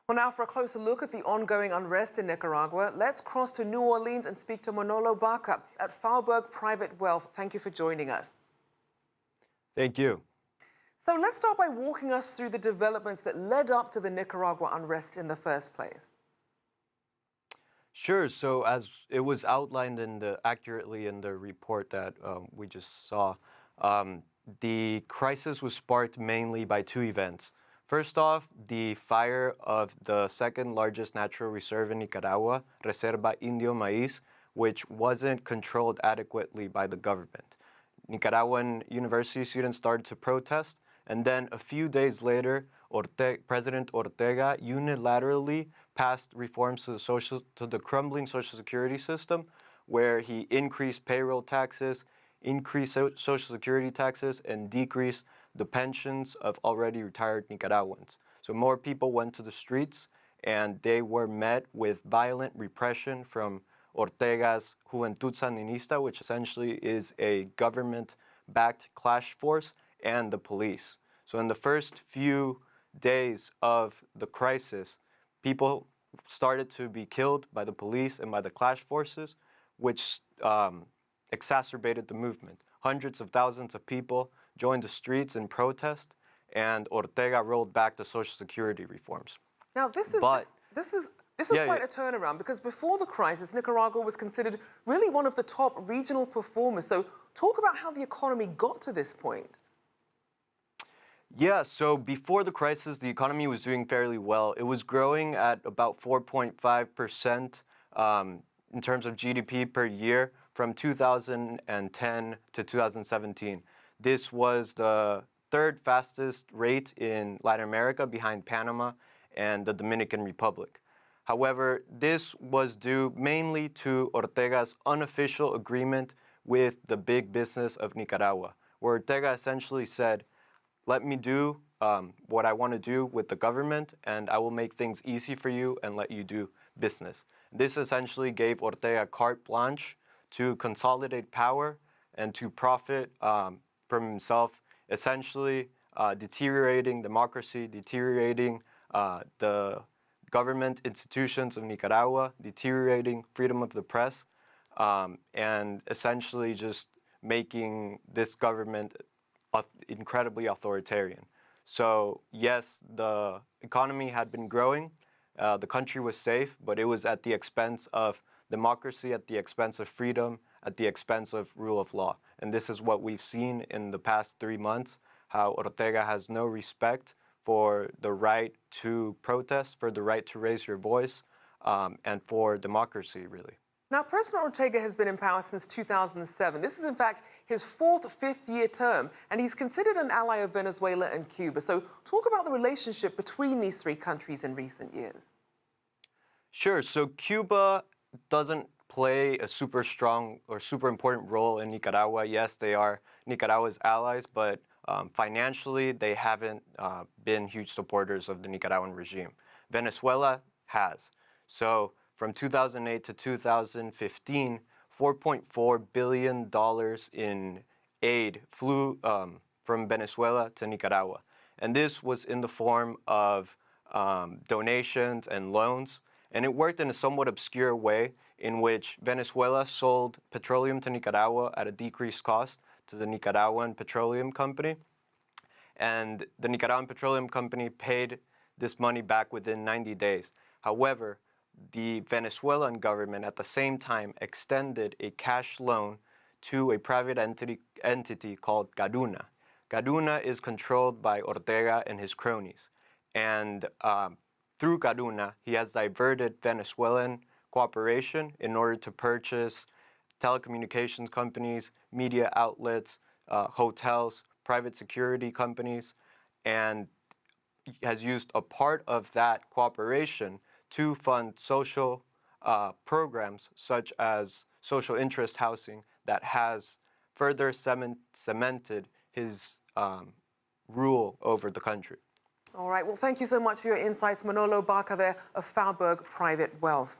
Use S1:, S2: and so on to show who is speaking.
S1: Well, now for a closer look at the ongoing unrest in Nicaragua, let's cross to New Orleans and speak to Manolo Baca at Faubourg Private Wealth. Thank you for joining us.
S2: Thank you.
S1: So let's start by walking us through the developments that led up to the Nicaragua unrest in the first place.
S2: Sure. So as it was outlined accurately in the report that we just saw, the crisis was sparked mainly by two events. First off, the fire of the second largest natural reserve in Nicaragua, Reserva Indio Maíz, which wasn't controlled adequately by the government. Nicaraguan university students started to protest, and then a few days later, President Ortega unilaterally passed reforms to the crumbling social security system, where he increased payroll taxes, increased social security taxes, and decreased the pensions of already retired Nicaraguans. So more people went to the streets, and they were met with violent repression from Ortega's Juventud Sandinista, which essentially is a government-backed clash force, and the police. So in the first few days of the crisis, people started to be killed by the police and by the clash forces, which exacerbated the movement. Hundreds of thousands of people joined the streets in protest, and Ortega rolled back the Social Security reforms.
S1: Now, this is quite a turnaround, because before the crisis, Nicaragua was considered really one of the top regional performers. So talk about how the economy got to this point.
S2: Yeah, so before the crisis, the economy was doing fairly well. It was growing at about 4.5% in terms of GDP per year from 2010 to 2017. This was the third fastest rate in Latin America, behind Panama and the Dominican Republic. However, this was due mainly to Ortega's unofficial agreement with the big business of Nicaragua, where Ortega essentially said, let me do what I want to do with the government, and I will make things easy for you and let you do business. This essentially gave Ortega carte blanche to consolidate power and to profit from himself, essentially deteriorating democracy, deteriorating the government institutions of Nicaragua, deteriorating freedom of the press, and essentially just making this government incredibly authoritarian. So yes, the economy had been growing, the country was safe, but it was at the expense of democracy, at the expense of freedom, at the expense of rule of law. And this is what we've seen in the past 3 months, how Ortega has no respect for the right to protest, for the right to raise your voice, and for democracy, really.
S1: Now, President Ortega has been in power since 2007. This is, in fact, his fifth-year term, and he's considered an ally of Venezuela and Cuba. So talk about the relationship between these three countries in recent years.
S2: Sure. So Cuba doesn't play a super strong or super important role in Nicaragua. Yes, they are Nicaragua's allies, but financially, they haven't been huge supporters of the Nicaraguan regime. Venezuela has. So from 2008 to 2015, $4.4 billion in aid flew from Venezuela to Nicaragua. And this was in the form of donations and loans. And it worked in a somewhat obscure way in which Venezuela sold petroleum to Nicaragua at a decreased cost to the Nicaraguan Petroleum Company. And the Nicaraguan Petroleum Company paid this money back within 90 days. However, the Venezuelan government at the same time extended a cash loan to a private entity called Gaduna. Gaduna is controlled by Ortega and his cronies. And through Gaduna, he has diverted Venezuelan cooperation in order to purchase telecommunications companies, media outlets, hotels, private security companies, and has used a part of that cooperation to fund social programs such as social interest housing that has further cemented his rule over the country.
S1: All right. Well, thank you so much for your insights, Manolo Baca there of Faubourg Private Wealth.